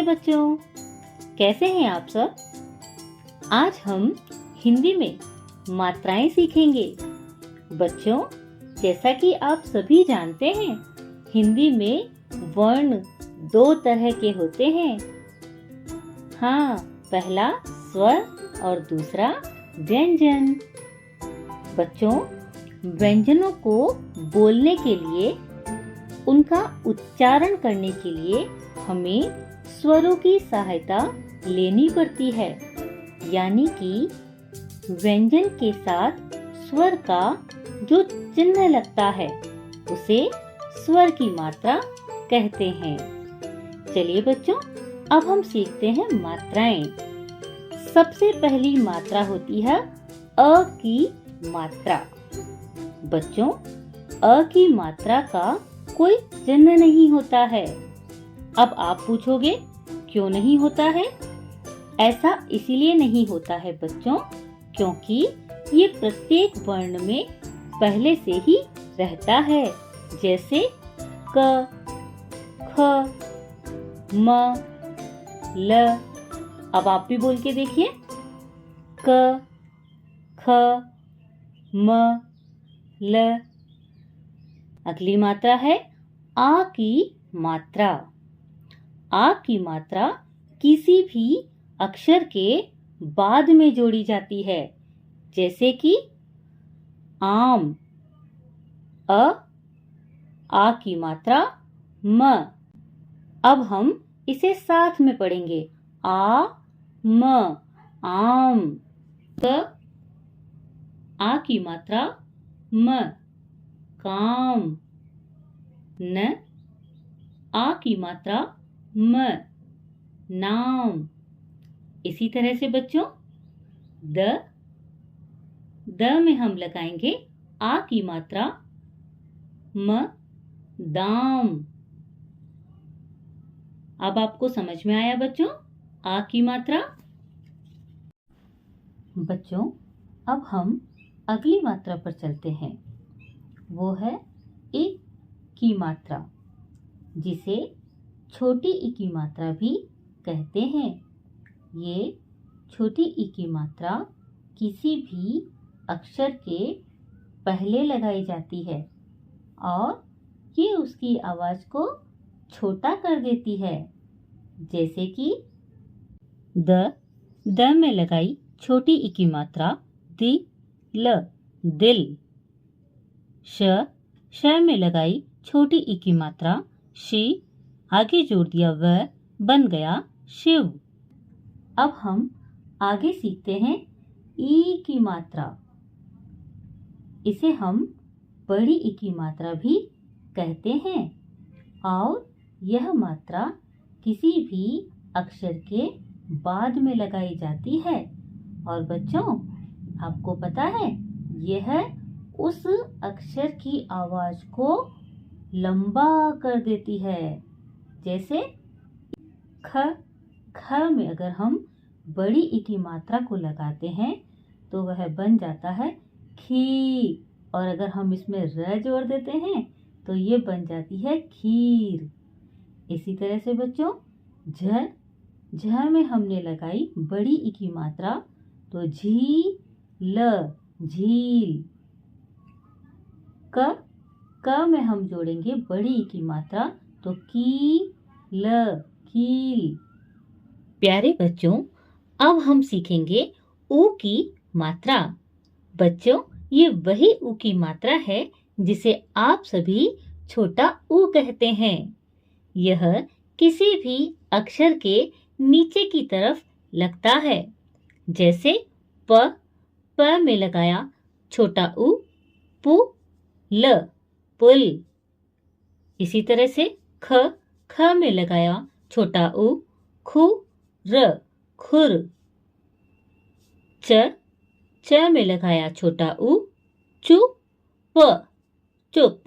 बच्चों, कैसे हैं आप सब? आज हम हिंदी में मात्राएं सीखेंगे। बच्चों, जैसा कि आप सभी जानते हैं, हिंदी में वर्ण दो तरह के होते हैं। हाँ, पहला स्वर और दूसरा व्यंजन। बच्चों, व्यंजनों को बोलने के लिए, उनका उच्चारण करने के लिए हमें स्वरों की सहायता लेनी पड़ती है। यानी कि व्यंजन के साथ स्वर का जो चिन्ह लगता है उसे स्वर की मात्रा कहते हैं। चलिए बच्चों, अब हम सीखते हैं मात्राएं। सबसे पहली मात्रा होती है अ की मात्रा। बच्चों, अ की मात्रा का कोई चिन्ह नहीं होता है। अब आप पूछोगे क्यों नहीं होता है? ऐसा इसलिए नहीं होता है बच्चों, क्योंकि ये प्रत्येक वर्ण में पहले से ही रहता है। जैसे क, ख, म, ल। अब आप भी बोल के देखिए। क, ख, म, ल। अगली मात्रा है आ की मात्रा। आ की मात्रा किसी भी अक्षर के बाद में जोड़ी जाती है। जैसे कि आम। आ की मात्रा म। अब हम इसे साथ में पढ़ेंगे। आ म, आम। आ की मात्रा म, काम। न, आ की मात्रा म, नाम। इसी तरह से बच्चों, द में हम लगाएंगे आ की मात्रा म, दाम। अब आपको समझ में आया बच्चों आ की मात्रा? बच्चों, अब हम अगली मात्रा पर चलते हैं। वो है इ की मात्रा, जिसे छोटी ई की मात्रा भी कहते हैं। ये छोटी ई की मात्रा किसी भी अक्षर के पहले लगाई जाती है और ये उसकी आवाज को छोटा कर देती है। जैसे कि द में लगाई छोटी ई की मात्रा ल, दिल। श में लगाई छोटी ई की मात्रा शी, आगे जोड़ दिया व, बन गया शिव। अब हम आगे सीखते हैं ई की मात्रा। इसे हम बड़ी ई की मात्रा भी कहते हैं और यह मात्रा किसी भी अक्षर के बाद में लगाई जाती है। और बच्चों, आपको पता है, यह उस अक्षर की आवाज को लंबा कर देती है। जैसे ख में अगर हम बड़ी ई की मात्रा को लगाते हैं तो वह बन जाता है खी, और अगर हम इसमें र जोड़ देते हैं तो ये बन जाती है खीर। इसी तरह से बच्चों, झ में हमने लगाई बड़ी ई की मात्रा तो ल, झील। क में हम जोड़ेंगे बड़ी ई की मात्रा तो ल, कील। प्यारे बच्चों, अब हम सीखेंगे ऊ की मात्रा। बच्चों, ये वही ऊ की मात्रा है जिसे आप सभी छोटा ऊ कहते हैं। यह किसी भी अक्षर के नीचे की तरफ लगता है। जैसे प में लगाया छोटा ऊ, ल, पुल। इसी तरह से ख में लगाया छोटा ऊ, र, खुर। च में लगाया छोटा ऊ, चुप।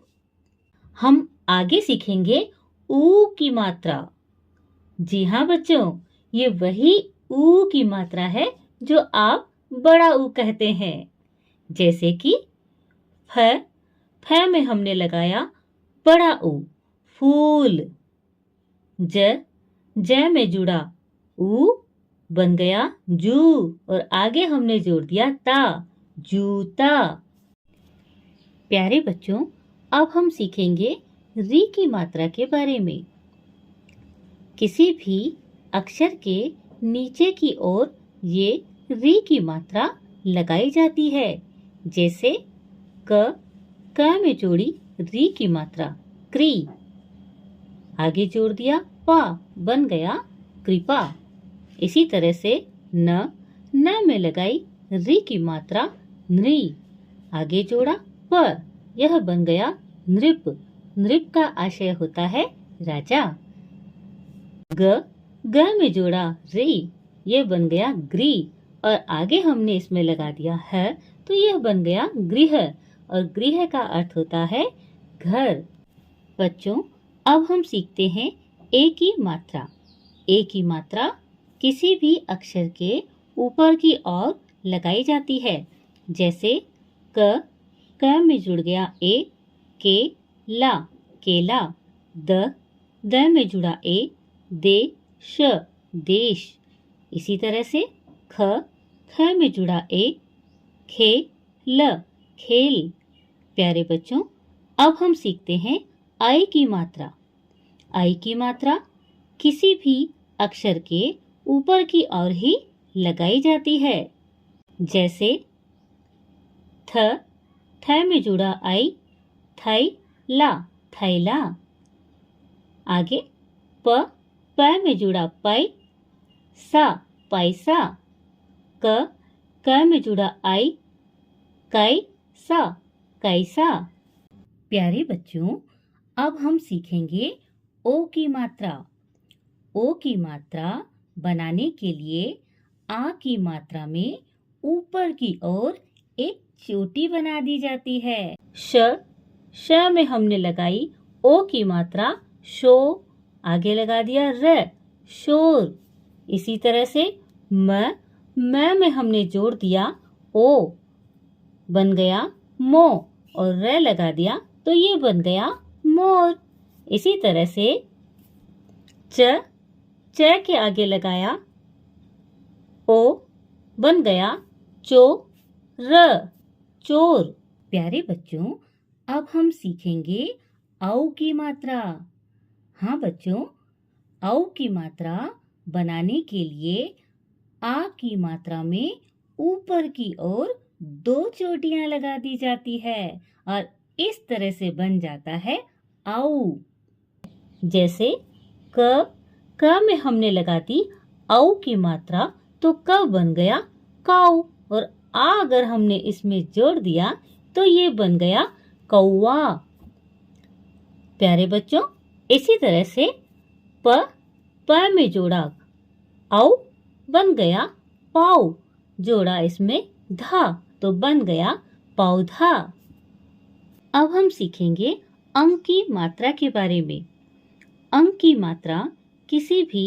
हम आगे सीखेंगे ऊ की मात्रा। जी हाँ बच्चों, ये वही ऊ की मात्रा है जो आप बड़ा ऊ कहते हैं। जैसे कि फ में हमने लगाया बड़ा ऊ, फूल। ज में जुड़ा ऊ बन गया जू और आगे हमने जोड़ दिया ता, जूता। प्यारे बच्चों, अब हम सीखेंगे री की मात्रा के बारे में। किसी भी अक्षर के नीचे की ओर ये री की मात्रा लगाई जाती है। जैसे क में जोड़ी री की मात्रा क्री, आगे जोड़ दिया पा, बन गया कृपा। इसी तरह से न में लगाई री की मात्रा नृ, आगे जोड़ा प, यह बन गया नृप। नृप का आशय होता है राजा। ग में जोड़ा री, यह बन गया ग्री और आगे हमने इसमें लगा दिया है तो यह बन गया गृह और गृह का अर्थ होता है घर। बच्चों, अब हम सीखते हैं ए की मात्रा। ए की मात्रा किसी भी अक्षर के ऊपर की ओर लगाई जाती है। जैसे क में जुड़ गया ए, के ला, केला। द में जुड़ा ए, दे श, देश। इसी तरह से ख में जुड़ा ए, खे ल, खेल। प्यारे बच्चों, अब हम सीखते हैं आई की मात्रा। आई की मात्रा किसी भी अक्षर के ऊपर की ओर ही लगाई जाती है। जैसे थ में जुड़ा आई, थाई ला, थैला। आगे प में जुड़ा पाई, सा, पैसा। क में जुड़ा आई, कै सा, कैसा। प्यारे बच्चों, अब हम सीखेंगे ओ की मात्रा। ओ की मात्रा बनाने के लिए आ की मात्रा में ऊपर की ओर एक चोटी बना दी जाती है। श में हमने लगाई ओ की मात्रा शो, आगे लगा दिया र, शोर। इसी तरह से म में हमने जोड़ दिया ओ, बन गया मो और र लगा दिया तो ये बन गया मोर। इसी तरह से च के आगे लगाया ओ, बन गया चो र, चोर। प्यारे बच्चों, अब हम सीखेंगे औ की मात्रा। हाँ बच्चों, औ की मात्रा बनाने के लिए आ की मात्रा में ऊपर की ओर 2 चोटियां लगा दी जाती है और इस तरह से बन जाता है औ। जैसे क में हमने लगा दी औ की मात्रा तो क बन गया काऊ और आ अगर हमने इसमें जोड़ दिया तो ये बन गया कौवा। प्यारे बच्चों, इसी तरह से प में जोड़ा औ, बन गया पाऊ, जोड़ा इसमें धा तो बन गया पौधा। अब हम सीखेंगे अंक की मात्रा के बारे में। अंक की मात्रा किसी भी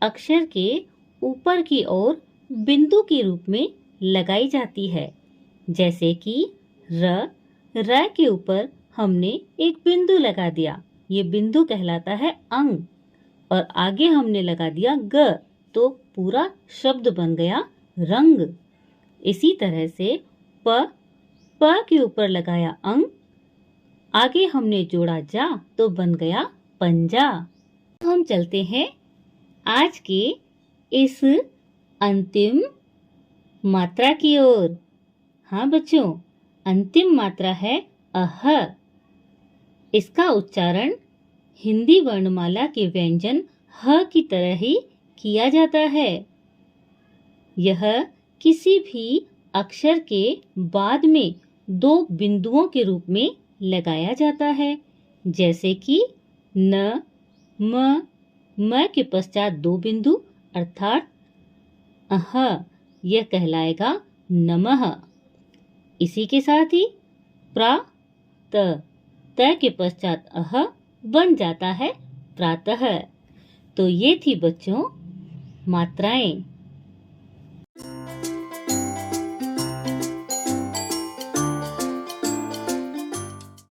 अक्षर के ऊपर की ओर बिंदु के रूप में लगाई जाती है। जैसे कि र के ऊपर हमने एक बिंदु लगा दिया, ये बिंदु कहलाता है अंक और आगे हमने लगा दिया ग तो पूरा शब्द बन गया रंग। इसी तरह से प के ऊपर लगाया अंक, आगे हमने जोड़ा जा तो बन गया पंजा। हम चलते हैं आज के इस अंतिम मात्रा की ओर। हाँ बच्चों, अंतिम मात्रा है अह। इसका उच्चारण हिंदी वर्णमाला के व्यंजन ह की तरह ही किया जाता है। यह किसी भी अक्षर के बाद में 2 बिंदुओं के रूप में लगाया जाता है। जैसे कि न, म के पश्चात 2 बिंदु अर्थात अह, यह कहलाएगा नमः। इसी के साथ ही त के पश्चात अह बन जाता है प्रातः। तो ये थी बच्चों मात्राएं।